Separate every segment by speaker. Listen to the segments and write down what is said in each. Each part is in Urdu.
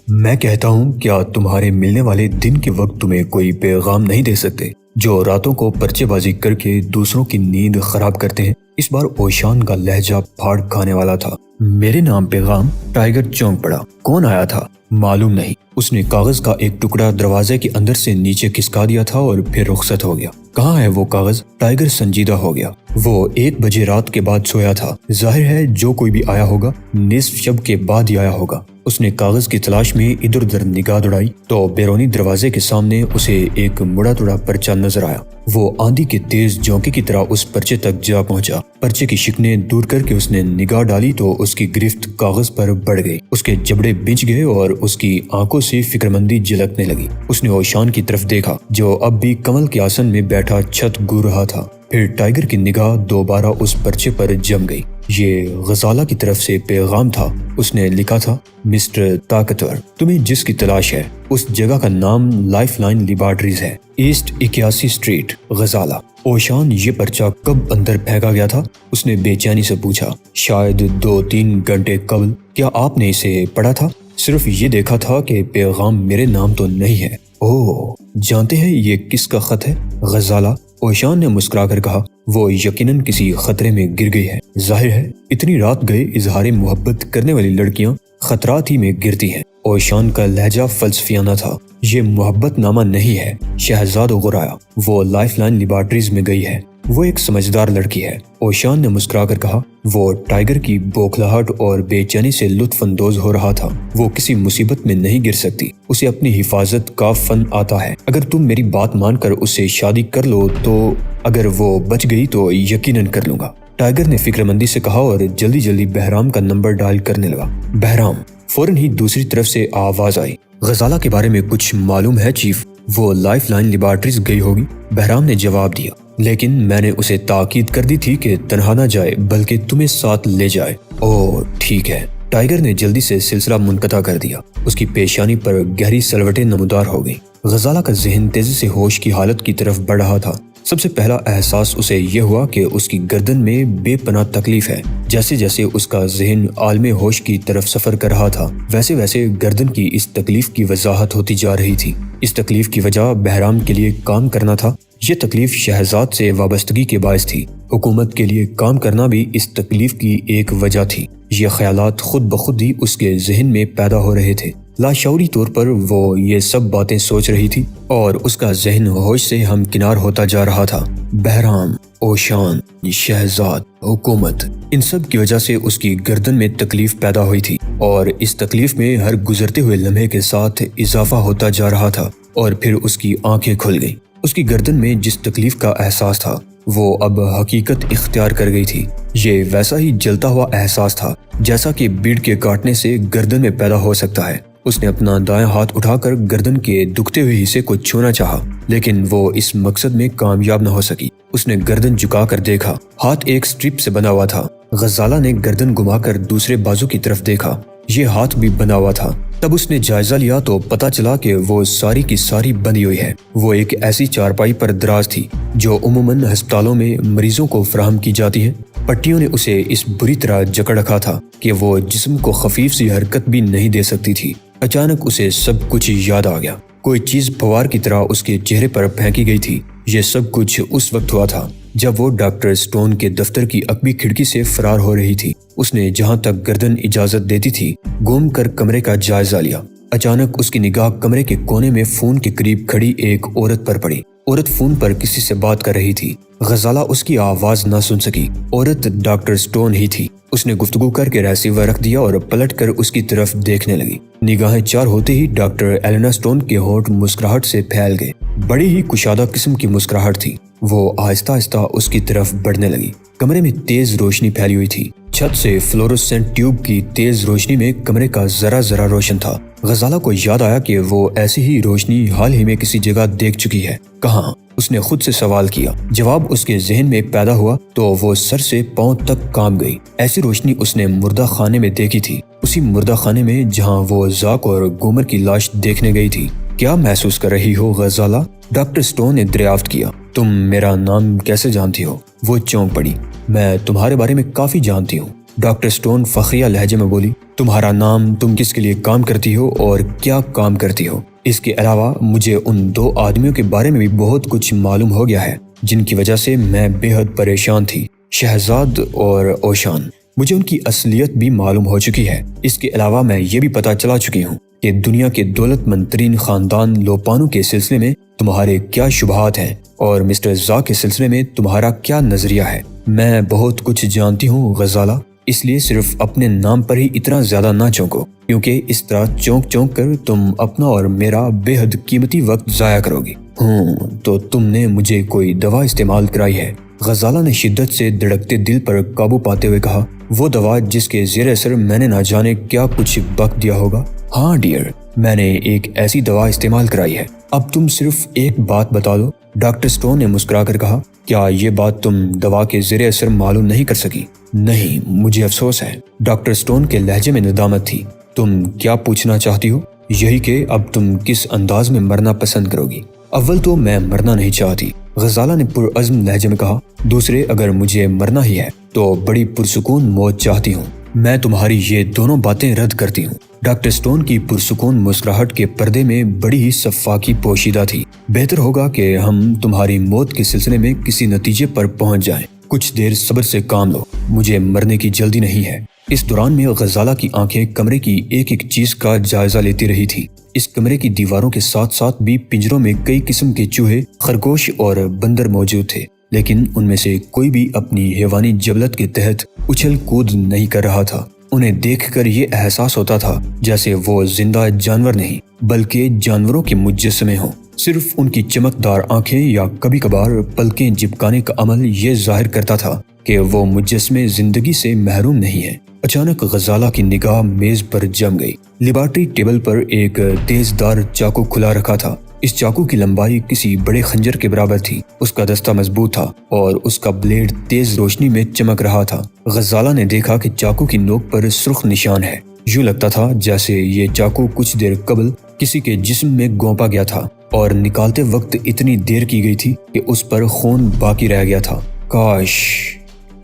Speaker 1: میں کہتا ہوں کیا تمہارے ملنے والے دن کے وقت تمہیں کوئی پیغام نہیں دے سکتے جو راتوں کو پرچے بازی کر کے دوسروں کی نیند خراب کرتے ہیں؟ اس بار اوشان کا لہجہ پھاڑ کھانے والا تھا۔ میرے نام پیغام؟ ٹائیگر چونک پڑا۔ کون آیا تھا؟ معلوم نہیں۔ اس نے کاغذ کا ایک ٹکڑا دروازے کے اندر سے نیچے کھسکا دیا تھا اور پھر رخصت ہو گیا۔ کہاں ہے وہ کاغذ؟ ٹائیگر سنجیدہ ہو گیا۔ وہ 1 بجے رات کے بعد سویا تھا۔ ظاہر ہے جو کوئی بھی آیا ہوگا نصف شب کے بعد ہی آیا ہوگا۔ اس نے کاغذ کی تلاش میں ادھر ادھر نگاہ دوڑائی تو بیرونی دروازے کے سامنے اسے ایک مڑا توڑا پرچہ نظر آیا۔ وہ آندھی کے تیز جھونکے کی طرح اس پرچے تک جا پہنچا۔ پرچے کی شکنیں دور کر کے اس نے نگاہ ڈالی تو اس کی گرفت کاغذ پر بڑھ گئی۔ اس کے جبڑے بنچ گئے اور اس کی آنکھوں سے فکرمندی جھلکنے لگی۔ اس نے اوشان کی طرف دیکھا جو اب بھی کمل کے آسن میں بیٹھا چھت گو رہا تھا۔ پھر ٹائیگر کی نگاہ دوبارہ اس پرچے پر جم گئی۔ یہ غزالہ کی طرف سے پیغام تھا۔ اس نے لکھا تھا، مسٹر طاقتور، تمہیں جس کی تلاش ہے اس جگہ کا نام لائف لائن لیبارٹریز ہے، ایسٹ 81 اسٹریٹ، غزالہ۔ اوشان یہ پرچہ کب اندر پھینکا گیا تھا؟ اس نے بے چینی سے پوچھا۔ شاید 2-3 گھنٹے قبل۔ کیا آپ نے اسے پڑھا تھا؟ صرف یہ دیکھا تھا کہ پیغام میرے نام تو نہیں ہے۔ اوہ، جانتے ہیں یہ کس کا خط ہے؟ غزالہ، اوشان نے مسکرا کر کہا۔ وہ یقیناً کسی خطرے میں گر گئی ہے۔ ظاہر ہے اتنی رات گئے اظہار محبت کرنے والی لڑکیاں خطرات ہی میں گرتی ہیں۔ اوشان کا لہجہ فلسفیانہ تھا۔ یہ محبت نامہ نہیں ہے شہزاد غرایا، وہ لائف لائن لیبارٹریز میں گئی ہے۔ وہ ایک سمجھدار لڑکی ہے، اوشان نے مسکرا کر کہا۔ وہ ٹائیگر کی بوکھلاہٹ اور بے چینی سے لطف اندوز ہو رہا تھا۔ وہ کسی مصیبت میں نہیں گر سکتی، اسے اپنی حفاظت کا فن آتا ہے۔ اگر تم میری بات مان کر اس سے شادی کر لو تو اگر وہ بچ گئی تو یقیناً کر لوں گا، ٹائیگر نے فکرمندی سے کہا اور جلدی جلدی بہرام کا نمبر ڈائل کرنے لگا۔ بہرام! فوراً ہی دوسری طرف سے آواز آئی۔ غزالہ کے بارے میں کچھ معلوم ہے چیف؟ وہ لائف لائن لیبارٹریز گئی ہوگی، بہرام نے جواب دیا، لیکن میں نے اسے تاکید کر دی تھی کہ تنہا نہ جائے بلکہ تمہیں ساتھ لے جائے۔ اوہ ٹھیک ہے، ٹائیگر نے جلدی سے سلسلہ منقطع کر دیا۔ اس کی پیشانی پر گہری سلوٹیں نمودار ہو گئیں۔ غزالہ کا ذہن تیزی سے ہوش کی حالت کی طرف بڑھ رہا تھا۔ سب سے پہلا احساس اسے یہ ہوا کہ اس کی گردن میں بے پناہ تکلیف ہے۔ جیسے جیسے اس کا ذہن عالم ہوش کی طرف سفر کر رہا تھا ویسے ویسے گردن کی اس تکلیف کی وضاحت ہوتی جا رہی تھی۔ اس تکلیف کی وجہ بہرام کے لیے کام کرنا تھا۔ یہ تکلیف شہزاد سے وابستگی کے باعث تھی۔ حکومت کے لیے کام کرنا بھی اس تکلیف کی ایک وجہ تھی۔ یہ خیالات خود بخود ہی اس کے ذہن میں پیدا ہو رہے تھے۔ لاشعوری طور پر وہ یہ سب باتیں سوچ رہی تھی اور اس کا ذہن ہوش سے ہمکنار ہوتا جا رہا تھا۔ بہرام، اوشان، شہزاد، حکومت، ان سب کی وجہ سے اس کی گردن میں تکلیف پیدا ہوئی تھی اور اس تکلیف میں ہر گزرتے ہوئے لمحے کے ساتھ اضافہ ہوتا جا رہا تھا اور پھر اس کی آنکھیں کھل گئیں۔ اس کی گردن میں جس تکلیف کا احساس تھا وہ اب حقیقت اختیار کر گئی تھی۔ یہ ویسا ہی جلتا ہوا احساس تھا جیسا کہ بیڑ کے کاٹنے سے گردن میں پیدا ہو سکتا ہے۔ اس نے اپنا دائیں ہاتھ اٹھا کر گردن کے دکھتے ہوئے حصے کو چھونا چاہا لیکن وہ اس مقصد میں کامیاب نہ ہو سکی۔ اس نے گردن جھکا کر دیکھا، ہاتھ ایک سٹرپ سے بنا ہوا تھا۔ غزالہ نے گردن گھما کر دوسرے بازو کی طرف دیکھا، یہ ہاتھ بھی بنا ہوا تھا۔ تب اس نے جائزہ لیا تو پتا چلا کہ وہ ساری کی ساری بندھی ہوئی ہے۔ وہ ایک ایسی چارپائی پر دراز تھی جو عموماً ہسپتالوں میں مریضوں کو فراہم کی جاتی ہے۔ پٹیوں نے اسے اس بری طرح جکڑ رکھا تھا کہ وہ جسم کو خفیف سی حرکت بھی نہیں دے سکتی تھی۔ اچانک اسے سب کچھ یاد آ گیا۔ کوئی چیز فوار کی طرح اس کے چہرے پر پھینکی گئی تھی۔ یہ سب کچھ اس وقت ہوا تھا جب وہ ڈاکٹر سٹون کے دفتر کی عقبی کھڑکی سے فرار ہو رہی تھی۔ اس نے جہاں تک گردن اجازت دیتی تھی گھوم کر کمرے کا جائزہ لیا۔ اچانک اس کی نگاہ کمرے کے کونے میں فون کے قریب کھڑی ایک عورت پر پڑی۔ عورت فون پر کسی سے بات کر رہی تھی۔ غزالہ اس کی آواز نہ سن سکی۔ عورت ڈاکٹر سٹون ہی تھی۔ اس نے گفتگو کر کے ریسیور رکھ دیا اور پلٹ کر اس کی طرف دیکھنے لگی۔ نگاہیں چار ہوتے ہی ڈاکٹر ایلینا سٹون کے ہونٹ مسکراہٹ سے پھیل گئے۔ بڑی ہی کشادہ قسم کی مسکراہٹ تھی۔ وہ آہستہ آہستہ اس کی طرف بڑھنے لگی۔ کمرے میں تیز روشنی پھیلی ہوئی تھی۔ چھت سے فلورسنٹ ٹیوب کی تیز روشنی میں کمرے کا ذرا ذرا روشن تھا۔ غزالہ کو یاد آیا کہ وہ ایسی ہی روشنی حال ہی میں کسی جگہ دیکھ چکی ہے۔ کہاں؟ اس نے خود سے سوال کیا۔ جواب اس کے ذہن میں پیدا ہوا تو وہ سر سے پاؤں تک کانپ گئی۔ ایسی روشنی اس نے مردہ خانے میں دیکھی تھی، اسی مردہ خانے میں جہاں وہ زاک اور گومر کی لاش دیکھنے گئی تھی۔ کیا محسوس کر رہی ہو غزالہ؟ ڈاکٹر سٹون نے دریافت کیا۔ تم میرا نام کیسے جانتی ہو؟ وہ چونک پڑی۔ میں تمہارے بارے میں کافی جانتی ہوں۔ ڈاکٹر سٹون فخریہ لہجے میں بولی، تمہارا نام، تم کس کے لیے کام کرتی ہو اور کیا کام کرتی ہو۔ اس کے علاوہ مجھے ان 2 آدمیوں کے بارے میں بھی بہت کچھ معلوم ہو گیا ہے جن کی وجہ سے میں بے حد پریشان تھی، شہزاد اور اوشان۔ مجھے ان کی اصلیت بھی معلوم ہو چکی ہے۔ اس کے علاوہ میں یہ بھی پتہ چلا چکی ہوں کہ دنیا کے دولت مند ترین خاندان لوپانو کے سلسلے میں تمہارے کیا شبہات ہیں اور مسٹر زا کے سلسلے میں تمہارا کیا نظریہ ہے۔ میں بہت کچھ جانتی ہوں غزالہ، اس لیے صرف اپنے نام پر ہی اتنا زیادہ نہ چونکو، کیونکہ اس طرح چونک چونک کر تم اپنا اور میرا بے حد قیمتی وقت ضائع کرو گی۔ تو تم نے مجھے کوئی دوا استعمال کرائی ہے؟ غزالہ نے شدت سے دھڑکتے دل پر قابو پاتے ہوئے کہا، وہ دوا جس کے زیر اثر میں نے نہ جانے کیا کچھ بک دیا ہوگا۔ ہاں ڈیئر، میں نے ایک ایسی دوا استعمال کرائی ہے۔ اب تم صرف ایک بات بتا دو۔ ڈاکٹر سٹون نے مسکرا کر کہا، کیا یہ بات تم دوا کے زیر اثر معلوم نہیں کر سکی؟ نہیں، مجھے افسوس ہے۔ ڈاکٹر سٹون کے لہجے میں ندامت تھی۔ تم کیا پوچھنا چاہتی ہو؟ یہی کہ اب تم کس انداز میں مرنا پسند کرو گی؟ اول تو میں مرنا نہیں چاہتی، غزالہ نے پرعزم لہجے میں کہا۔ دوسرے، اگر مجھے مرنا ہی ہے تو بڑی پرسکون موت چاہتی ہوں۔ میں تمہاری یہ دونوں باتیں رد کرتی ہوں۔ ڈاکٹر سٹون کی پرسکون مسکراہٹ کے پردے میں بڑی ہی شفاقی پوشیدہ تھی۔ بہتر ہوگا کہ ہم تمہاری موت کے سلسلے میں کسی نتیجے پر پہنچ جائیں۔ کچھ دیر صبر سے کام لو، مجھے مرنے کی جلدی نہیں ہے۔ اس دوران میں غزالہ کی آنکھیں کمرے کی ایک ایک چیز کا جائزہ لیتی رہی تھی۔ اس کمرے کی دیواروں کے ساتھ ساتھ بھی پنجروں میں کئی قسم کے چوہے، خرگوش اور بندر موجود تھے، لیکن ان میں سے کوئی بھی اپنی حیوانی جبلت کے تحت اچھل کود نہیں کر رہا تھا۔ انہیں دیکھ کر یہ احساس ہوتا تھا جیسے وہ زندہ جانور نہیں بلکہ جانوروں کے مجسمے ہوں۔ صرف ان کی چمکدار آنکھیں یا کبھی کبھار پلکیں جھپکانے کا عمل یہ ظاہر کرتا تھا کہ وہ مجسمے زندگی سے محروم نہیں ہیں۔ اچانک غزالہ کی نگاہ میز پر جم گئی۔ لیبارٹری ٹیبل پر ایک تیز دار چاقو کھلا رکھا تھا۔ اس چاقو کی لمبائی کسی بڑے خنجر کے برابر تھی۔ اس کا دستہ مضبوط تھا اور اس کا بلیڈ تیز روشنی میں چمک رہا تھا۔ غزالہ نے دیکھا کہ چاقو کی نوک پر سرخ نشان ہے۔ یوں لگتا تھا جیسے یہ چاقو کچھ دیر قبل کسی کے جسم میں گونپا گیا تھا اور نکالتے وقت اتنی دیر کی گئی تھی کہ اس پر خون باقی رہ گیا تھا۔ کاش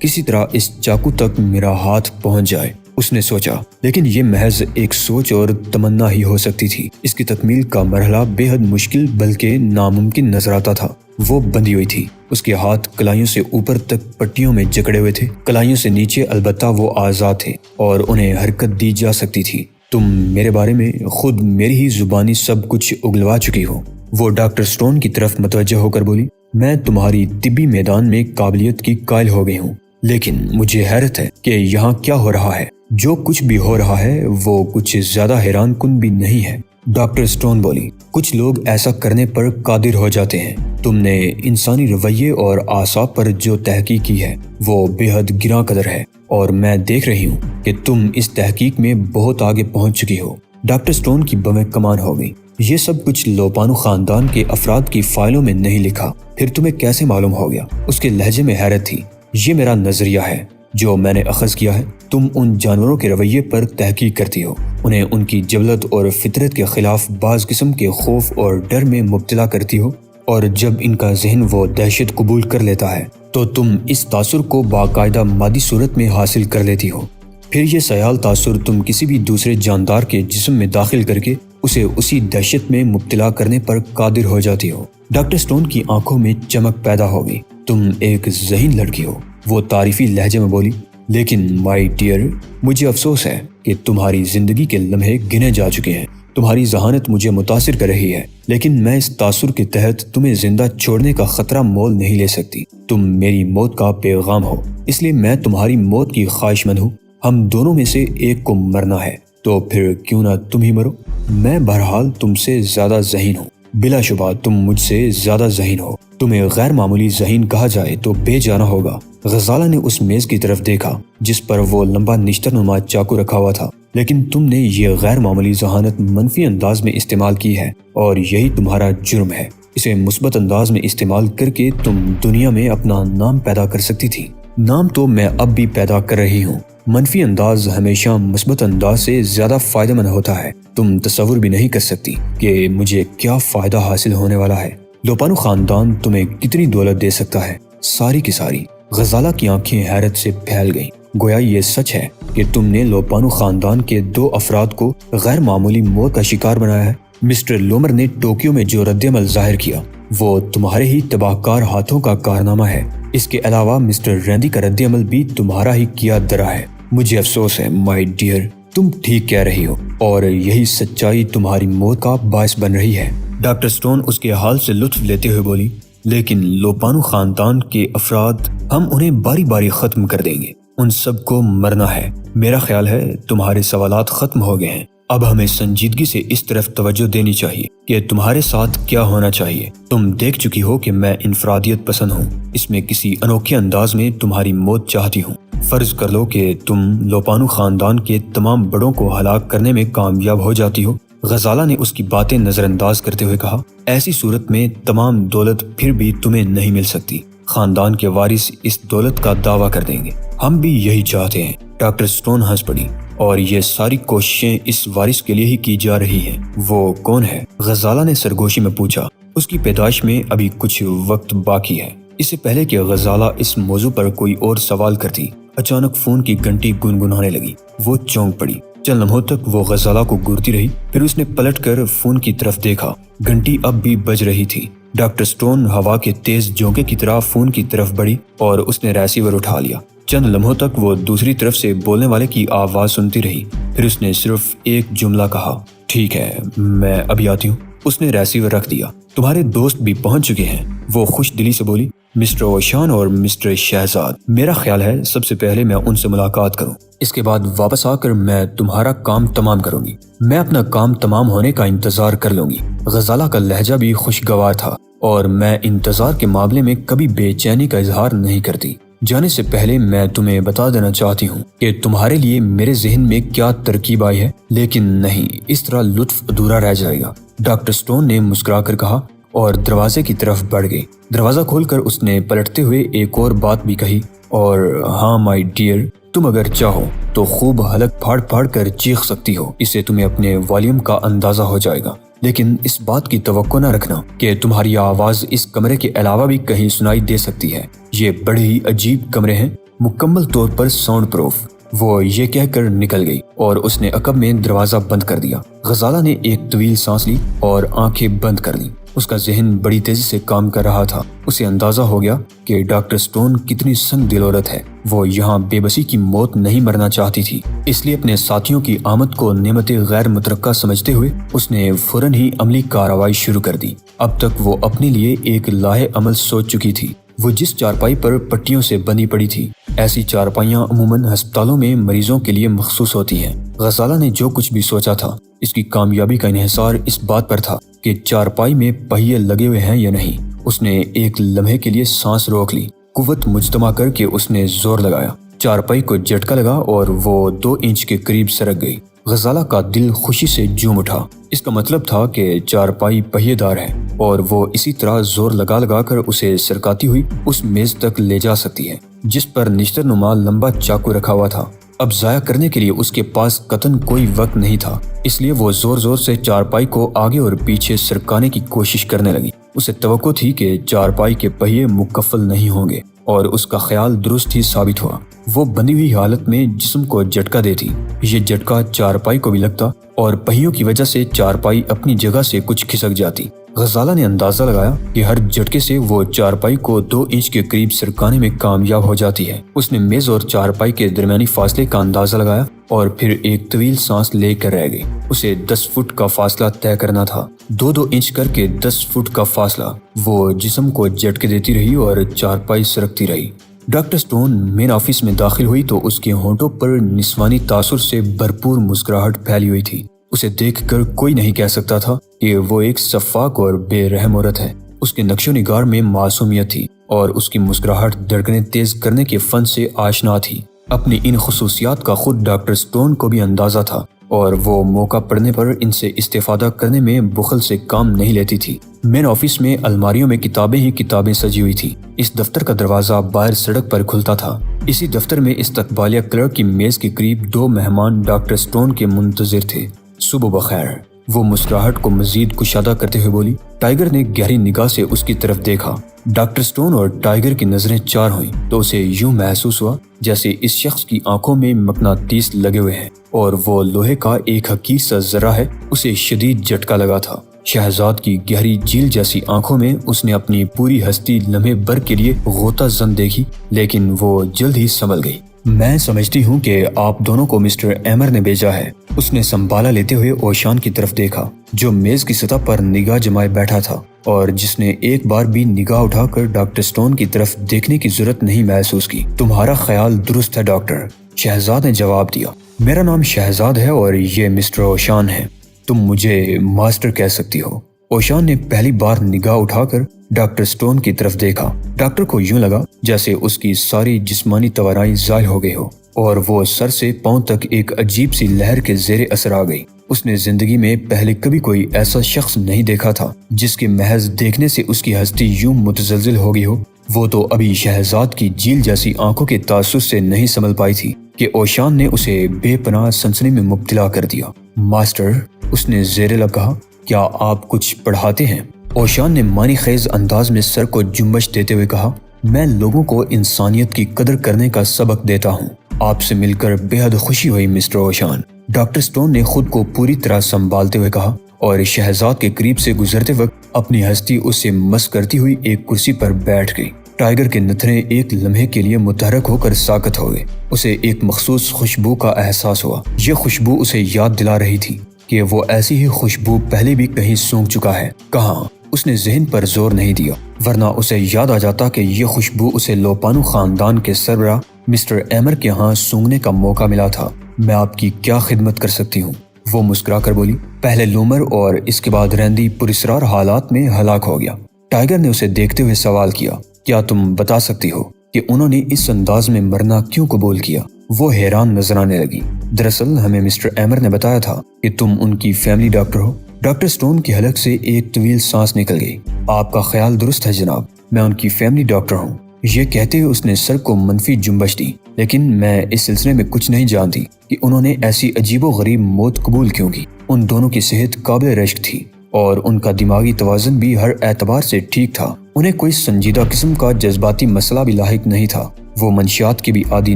Speaker 1: کسی طرح اس چاقو تک میرا ہاتھ پہنچ جائے، اس نے سوچا، لیکن یہ محض ایک سوچ اور تمنا ہی ہو سکتی تھی۔ اس کی تکمیل کا مرحلہ بے حد مشکل بلکہ ناممکن نظر آتا تھا۔ وہ بندھی ہوئی تھی، اس کے ہاتھ کلائیوں سے اوپر تک پٹیوں میں جکڑے ہوئے تھے، کلائیوں سے نیچے البتہ وہ آزاد تھے اور انہیں حرکت دی جا سکتی تھی۔ تم میرے بارے میں خود میری ہی زبانی سب کچھ اگلوا چکی ہو، وہ ڈاکٹر سٹون کی طرف متوجہ ہو کر بولی۔ میں تمہاری طبی میدان میں قابلیت کی قائل ہو گئی ہوں، لیکن مجھے حیرت ہے کہ یہاں کیا ہو رہا ہے۔ جو کچھ بھی ہو رہا ہے وہ کچھ زیادہ حیران کن بھی نہیں ہے، ڈاکٹر سٹون بولی۔ کچھ لوگ ایسا کرنے پر قادر ہو جاتے ہیں۔ تم نے انسانی رویے اور اعصاب پر جو تحقیق کی ہے وہ بے حد گراں قدر ہے، اور میں دیکھ رہی ہوں کہ تم اس تحقیق میں بہت آگے پہنچ چکی ہو۔ ڈاکٹر سٹون کی بویں کمان ہو گئی۔ یہ سب کچھ لوپانو خاندان کے افراد کی فائلوں میں نہیں لکھا، پھر تمہیں کیسے معلوم ہو گیا؟ اس کے لہجے میں حیرت تھی۔ یہ میرا نظریہ ہے جو میں نے اخذ کیا ہے۔ تم ان جانوروں کے رویے پر تحقیق کرتی ہو، انہیں ان کی جبلت اور فطرت کے خلاف بعض قسم کے خوف اور ڈر میں مبتلا کرتی ہو، اور جب ان کا ذہن وہ دہشت قبول کر لیتا ہے تو تم اس تاثر کو باقاعدہ مادی صورت میں حاصل کر لیتی ہو۔ پھر یہ سیال تاثر تم کسی بھی دوسرے جاندار کے جسم میں داخل کر کے اسے اسی دہشت میں مبتلا کرنے پر قادر ہو جاتی ہو۔ ڈاکٹر سٹون کی آنکھوں میں چمک پیدا ہو گئی۔ تم ایک ذہین لڑکی ہو، وہ تعریفی لہجے میں بولی، لیکن مائی ڈیئر، مجھے افسوس ہے کہ تمہاری زندگی کے لمحے گنے جا چکے ہیں۔ تمہاری ذہانت مجھے متاثر کر رہی ہے، لیکن میں اس تاثر کے تحت تمہیں زندہ چھوڑنے کا خطرہ مول نہیں لے سکتی۔ تم میری موت کا پیغام ہو، اس لیے میں تمہاری موت کی خواہش مند ہوں۔ ہم دونوں میں سے ایک کو مرنا ہے، تو پھر کیوں نہ تم ہی مرو؟ میں بہرحال تم سے زیادہ ذہین ہوں، بلا شبہ تم مجھ سے زیادہ ذہین ہو۔ تمہیں غیر معمولی ذہین کہا جائے تو بے جانا ہوگا۔ غزالہ نے اس میز کی طرف دیکھا جس پر وہ لمبا نشتر نما چاقو رکھا ہوا تھا، لیکن تم نے یہ غیر معمولی ذہانت منفی انداز میں استعمال کی ہے، اور یہی تمہارا جرم ہے۔ اسے مثبت انداز میں استعمال کر کے تم دنیا میں اپنا نام پیدا کر سکتی تھی۔ نام تو میں اب بھی پیدا کر رہی ہوں۔ منفی انداز ہمیشہ مثبت انداز سے زیادہ فائدہ مند ہوتا ہے۔ تم تصور بھی نہیں کر سکتی کہ مجھے کیا فائدہ حاصل ہونے والا ہے۔ لوپانو خاندان تمہیں کتنی دولت دے سکتا ہے، ساری کی ساری۔ غزالہ کی آنکھیں حیرت سے پھیل گئیں۔ گویا یہ سچ ہے کہ تم نے لوپانو خاندان کے 2 افراد کو غیر معمولی موت کا شکار بنایا ہے۔ مسٹر لومر نے ٹوکیو میں جو رد عمل ظاہر کیا وہ تمہارے ہی تباہ کار ہاتھوں کا کارنامہ ہے۔ اس کے علاوہ مسٹر رینڈی کا رد عمل بھی تمہارا ہی کیا درا ہے۔ مجھے افسوس ہے مائی ڈیئر، تم ٹھیک کہہ رہی ہو اور یہی سچائی تمہاری موت کا باعث بن رہی ہے۔ ڈاکٹر سٹون اس کے حال سے لطف لیتے ہوئے بولی، لیکن لوپانو خاندان کے افراد، ہم انہیں باری باری ختم کر دیں گے، ان سب کو مرنا ہے۔ میرا خیال ہے تمہارے سوالات ختم ہو گئے ہیں۔ اب ہمیں سنجیدگی سے اس طرف توجہ دینی چاہیے کہ تمہارے ساتھ کیا ہونا چاہیے۔ تم دیکھ چکی ہو کہ میں انفرادیت پسند ہوں، اس میں کسی انوکھے انداز میں تمہاری موت چاہتی ہوں۔ فرض کر لو کہ تم لوپانو خاندان کے تمام بڑوں کو ہلاک کرنے میں کامیاب ہو جاتی ہو۔ غزالہ نے اس کی باتیں نظر انداز کرتے ہوئے کہا، ایسی صورت میں تمام دولت پھر بھی تمہیں نہیں مل سکتی۔ خاندان کے وارث اس دولت کا دعویٰ کر دیں گے۔ ہم بھی یہی چاہتے ہیں۔ ڈاکٹر سٹون ہنس پڑی، اور یہ ساری کوششیں اس وارث کے لیے ہی کی جا رہی ہیں۔ وہ کون ہے؟ غزالہ نے سرگوشی میں پوچھا۔ اس کی پیدائش میں ابھی کچھ وقت باقی ہے۔ اس سے پہلے کہ غزالہ اس موضوع پر کوئی اور سوال کرتی، اچانک فون کی گھنٹی گنگنانے لگی۔ وہ چونک پڑی۔ چند لمحوں تک وہ غزالہ کو گھورتی رہی، پھر اس نے پلٹ کر فون کی طرف دیکھا۔ گھنٹی اب بھی بج رہی تھی۔ ڈاکٹر سٹون ہوا کے تیز جھونکے کی طرح فون کی طرف بڑھی اور اس نے ریسیور اٹھا لیا۔ چند لمحوں تک وہ دوسری طرف سے بولنے والے کی آواز سنتی رہی، پھر اس نے صرف ایک جملہ کہا، ٹھیک ہے، میں ابھی آتی ہوں۔ اس نے ریسیور رکھ دیا۔ تمہارے دوست بھی پہنچ چکے ہیں، وہ خوش دلی سے بولی۔ مسٹر اوشان اور مسٹر شہزاد، میرا خیال ہے سب سے پہلے میں ان سے ملاقات کروں، اس کے بعد واپس آ کر میں تمہارا کام تمام کروں گی۔ میں اپنا کام تمام ہونے کا انتظار کر لوں گی۔ غزالہ کا لہجہ بھی خوشگوار تھا، اور میں انتظار کے معاملے میں کبھی بے چینی کا اظہار نہیں کرتی۔ جانے سے پہلے میں تمہیں بتا دینا چاہتی ہوں کہ تمہارے لیے میرے ذہن میں کیا ترکیب آئی ہے، لیکن نہیں، اس طرح لطف ادھورا رہ جائے گا۔ ڈاکٹر سٹون نے مسکرا کر کہا اور دروازے کی طرف بڑھ گئی۔ دروازہ کھول کر اس نے پلٹتے ہوئے ایک اور بات بھی کہی، اور ہاں مائی ڈیئر، تم اگر چاہو تو خوب حلق پھاڑ پھاڑ کر چیخ سکتی ہو، اس سے تمہیں اپنے والیوم کا اندازہ ہو جائے گا، لیکن اس بات کی توقع نہ رکھنا کہ تمہاری آواز اس کمرے کے علاوہ بھی کہیں سنائی دے سکتی ہے۔ یہ بڑے ہی عجیب کمرے ہیں، مکمل طور پر ساؤنڈ پروف۔ وہ یہ کہہ کر نکل گئی اور اس نے عقب میں دروازہ بند کر دیا۔ غزالہ نے ایک طویل سانس لی اور آنکھیں بند کر لیں۔ اس کا ذہن بڑی تیزی سے کام کر رہا تھا۔ اسے اندازہ ہو گیا کہ ڈاکٹر سٹون کتنی سنگ دل عورت ہے۔ وہ یہاں بے بسی کی موت نہیں مرنا چاہتی تھی، اس لیے اپنے ساتھیوں کی آمد کو نعمت غیر مترقہ سمجھتے ہوئے اس نے فوراً ہی عملی کارروائی شروع کر دی۔ اب تک وہ اپنے لیے ایک لاہے عمل سوچ چکی تھی۔ وہ جس چارپائی پر پٹیوں سے بندھی پڑی تھی، ایسی چارپائیاں عموماً ہسپتالوں میں مریضوں کے لیے مخصوص ہوتی ہیں۔ غزالہ نے جو کچھ بھی سوچا تھا، اس کی کامیابی کا انحصار اس بات پر تھا کہ چارپائی میں پہیے لگے ہوئے ہیں یا نہیں۔ اس نے ایک لمحے کے لیے سانس روک لی، قوت مجتمع کر کے اس نے زور لگایا۔ چارپائی کو جھٹکا لگا اور وہ 2 انچ کے قریب سرک گئی۔ غزالہ کا دل خوشی سے جھوم اٹھا۔ اس کا مطلب تھا کہ چارپائی پہیے دار ہے اور وہ اسی طرح زور لگا لگا کر اسے سرکاتی ہوئی اس میز تک لے جا سکتی ہے جس پر نشتر نما لمبا چاقو رکھا ہوا تھا۔ اب ضائع کرنے کے لیے اس کے پاس قطعاً کوئی وقت نہیں تھا، اس لیے وہ زور زور سے چارپائی کو آگے اور پیچھے سرکانے کی کوشش کرنے لگی۔ اسے توقع تھی کہ چارپائی کے پہیے مکفل نہیں ہوں گے، اور اس کا خیال درست ہی ثابت ہوا۔ وہ بندھی ہوئی حالت میں جسم کو جھٹکا دیتی، یہ جھٹکا چارپائی کو بھی لگتا اور پہیوں کی وجہ سے چارپائی اپنی جگہ سے کچھ کھسک جاتی۔ غزالہ نے اندازہ لگایا کہ ہر جھٹکے سے وہ چارپائی کو 2 انچ کے قریب سرکانے میں کامیاب ہو جاتی ہے۔ اس نے میز اور چارپائی کے درمیانی فاصلے کا اندازہ لگایا اور پھر ایک طویل سانس لے کر رہ گئی۔ اسے 10 فٹ کا فاصلہ طے کرنا تھا، 2 انچ کر کے 10 فٹ کا فاصلہ۔ وہ جسم کو جھٹکے دیتی رہی اور چارپائی سرکتی رہی۔ ڈاکٹر سٹون مین آفس میں داخل ہوئی تو اس کے ہونٹوں پر نسوانی تاثر سے بھرپور مسکراہٹ پھیلی ہوئی تھی۔ اسے دیکھ کر کوئی نہیں کہہ سکتا تھا کہ وہ ایک شفاق اور بے رحم عورت ہے۔ اس کے نقش و نگار میں معصومیت تھی اور اس کی مسکراہٹ دھڑکنیں تیز کرنے کے فن سے آشنا تھی۔ اپنی ان خصوصیات کا خود ڈاکٹر سٹون کو بھی اندازہ تھا، اور وہ موقع پڑنے پر ان سے استفادہ کرنے میں بخل سے کام نہیں لیتی تھی۔ مین آفس میں الماریوں میں کتابیں ہی کتابیں سجی ہوئی تھی۔ اس دفتر کا دروازہ باہر سڑک پر کھلتا تھا۔ اسی دفتر میں استقبالیہ کلرک کی میز کے قریب 2 مہمان ڈاکٹر سٹون کے منتظر تھے۔ صبح بخیر، وہ مسکراہٹ کو مزید کشادہ کرتے ہوئے بولی۔ ٹائیگر نے گہری نگاہ سے اس کی طرف دیکھا۔ ڈاکٹر سٹون اور ٹائیگر کی نظریں چار ہوئیں تو اسے یوں محسوس ہوا جیسے اس شخص کی آنکھوں میں مقناطیس لگے ہوئے ہیں اور وہ لوہے کا ایک حقیر سا ذرہ ہے۔ اسے شدید جھٹکا لگا تھا۔ شہزاد کی گہری جھیل جیسی آنکھوں میں اس نے اپنی پوری ہستی لمحے بھر کے لیے غوطہ زن دیکھی، لیکن وہ جلد ہی سنبھل گئی۔ میں سمجھتی ہوں کہ آپ دونوں کو مسٹر ایمر نے بھیجا ہے۔ اس نے سنبھالا لیتے ہوئے اوشان کی طرف دیکھا جو میز کی سطح پر نگاہ جمائے بیٹھا تھا اور جس نے ایک بار بھی نگاہ اٹھا کر ڈاکٹر سٹون کی طرف دیکھنے کی ضرورت نہیں محسوس کی۔ تمہارا خیال درست ہے ڈاکٹر، شہزاد نے جواب دیا۔ میرا نام شہزاد ہے اور یہ مسٹر اوشان ہے۔ تم مجھے ماسٹر کہہ سکتی ہو۔ اوشان نے پہلی بار نگاہ اٹھا کر ڈاکٹر سٹون کی طرف دیکھا۔ ڈاکٹر کو یوں لگا جیسے اس کی ساری جسمانی توانائی ضائع ہو گئی ہو اور وہ سر سے پاؤں تک ایک عجیب سی لہر کے زیر اثر آ گئی۔ اس نے زندگی میں پہلے کبھی کوئی ایسا شخص نہیں دیکھا تھا جس کے محض دیکھنے سے اس کی ہستی یوں متزلزل ہو گئی ہو۔ وہ تو ابھی شہزاد کی جھیل جیسی آنکھوں کے تاثر سے نہیں سنبھل پائی تھی کہ اوشان نے اسے بے پناہ سنسنی میں مبتلا کر دیا۔ ماسٹر، اس نے زیر لب کہا، کیا آپ کچھ پڑھاتے ہیں؟ اوشان نے معنی خیز انداز میں سر کو جنبش دیتے ہوئے کہا، میں لوگوں کو انسانیت کی قدر کرنے کا سبق دیتا ہوں۔ آپ سے مل کر بے حد خوشی ہوئی مسٹر اوشان۔ ڈاکٹر سٹون نے خود کو پوری طرح سنبھالتے ہوئے کہا اور شہزاد کے قریب سے گزرتے وقت اپنی ہستی اس سے مس کرتی ہوئی ایک کرسی پر بیٹھ گئی۔ ٹائیگر کے نتنے ایک لمحے کے لیے متحرک ہو کر ساکت ہو گئے۔ اسے ایک مخصوص خوشبو کا احساس ہوا۔ یہ خوشبو اسے یاد دلا رہی تھی کہ وہ ایسی ہی خوشبو پہلے بھی کہیں سونگھ چکا ہے۔ کہاں؟ اس نے ذہن پر زور نہیں دیا، ورنہ اسے یاد آ جاتا کہ یہ خوشبو اسے لوپانو خاندان کے سربراہ مسٹر ایمر کے ہاں سونگھنے کا موقع ملا تھا۔ میں آپ کی کیا خدمت کر سکتی ہوں؟ وہ مسکرا کر بولی۔ پہلے لومر اور اس کے بعد ریندی پراسرار حالات میں ہلاک ہو گیا۔ ٹائیگر نے اسے دیکھتے ہوئے سوال کیا، کیا تم بتا سکتی ہو کہ انہوں نے اس انداز میں مرنا کیوں قبول کیا؟ وہ حیران نظر آنے لگی۔ دراصل ہمیں مسٹر ایمر نے بتایا تھا کہ تم ان کی فیملی ڈاکٹر ہو۔ ڈاکٹر سٹون کی حلق سے ایک طویل سانس نکل گئی۔ آپ کا خیال درست ہے جناب، میں ان کی فیملی ڈاکٹر ہوں۔ یہ کہتے ہوئے اس نے سر کو منفی جنبش دی۔ لیکن میں اس سلسلے میں کچھ نہیں جانتی کہ انہوں نے ایسی عجیب و غریب موت قبول کیوں کی۔ ان دونوں کی صحت قابل رشک تھی اور ان کا دماغی توازن بھی ہر اعتبار سے ٹھیک تھا۔ انہیں کوئی سنجیدہ قسم کا جذباتی مسئلہ بھی لاحق نہیں تھا۔ وہ منشیات کے بھی عادی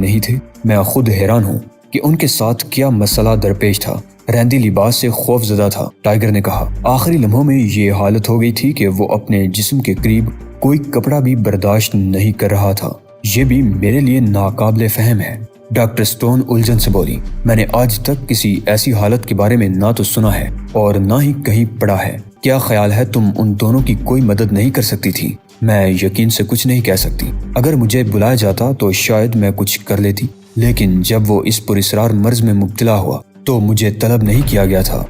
Speaker 1: نہیں تھے۔ میں خود حیران ہوں کہ ان کے ساتھ کیا مسئلہ درپیش تھا۔ ریندی لباس سے خوف زدہ تھا۔ ٹائیگر نے کہا، آخری لمحوں میں یہ حالت ہو گئی تھی کہ وہ اپنے جسم کے قریب کوئی کپڑا بھی برداشت نہیں کر رہا تھا۔ یہ بھی میرے لیے ناقابل فہم ہے۔ ڈاکٹر سٹون الجھن سے بولی، میں نے آج تک کسی ایسی حالت کے بارے میں نہ تو سنا ہے اور نہ ہی کہیں پڑھا ہے۔ کیا خیال ہے تم ان دونوں کی کوئی مدد نہیں کر سکتی تھی؟ میں یقین سے کچھ نہیں کہہ سکتی۔ اگر مجھے بلایا جاتا تو شاید میں کچھ کر لیتی، لیکن جب وہ اس پراسرار مرض میں مبتلا ہوا تو مجھے طلب نہیں کیا گیا تھا۔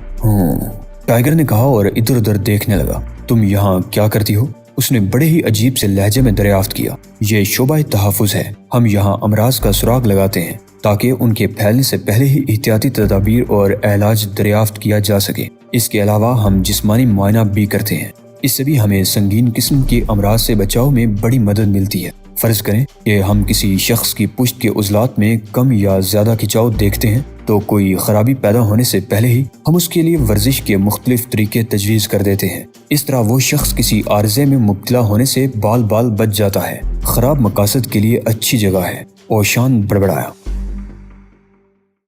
Speaker 1: ٹائیگر نے کہا اور ادھر ادھر دیکھنے لگا۔ تم یہاں کیا کرتی ہو؟ اس نے بڑے ہی عجیب سے لہجے میں دریافت کیا۔ یہ شعبہ تحفظ ہے۔ ہم یہاں امراض کا سراغ لگاتے ہیں تاکہ ان کے پھیلنے سے پہلے ہی احتیاطی تدابیر اور علاج دریافت کیا جا سکے۔ اس کے علاوہ ہم جسمانی معائنہ بھی کرتے ہیں۔ اس سے بھی ہمیں سنگین قسم کے امراض سے بچاؤ میں بڑی مدد ملتی ہے۔ فرض کریں کہ ہم کسی شخص کی پشت کے عضلات میں کم یا زیادہ کھچاؤ دیکھتے ہیں تو کوئی خرابی پیدا ہونے سے پہلے ہی ہم اس کے لیے ورزش کے مختلف طریقے تجویز کر دیتے ہیں۔ اس طرح وہ شخص کسی عارضے میں مبتلا ہونے سے بال بال بچ جاتا ہے۔ خراب مقاصد کے لیے اچھی جگہ ہے۔ اوشان بڑبڑایا۔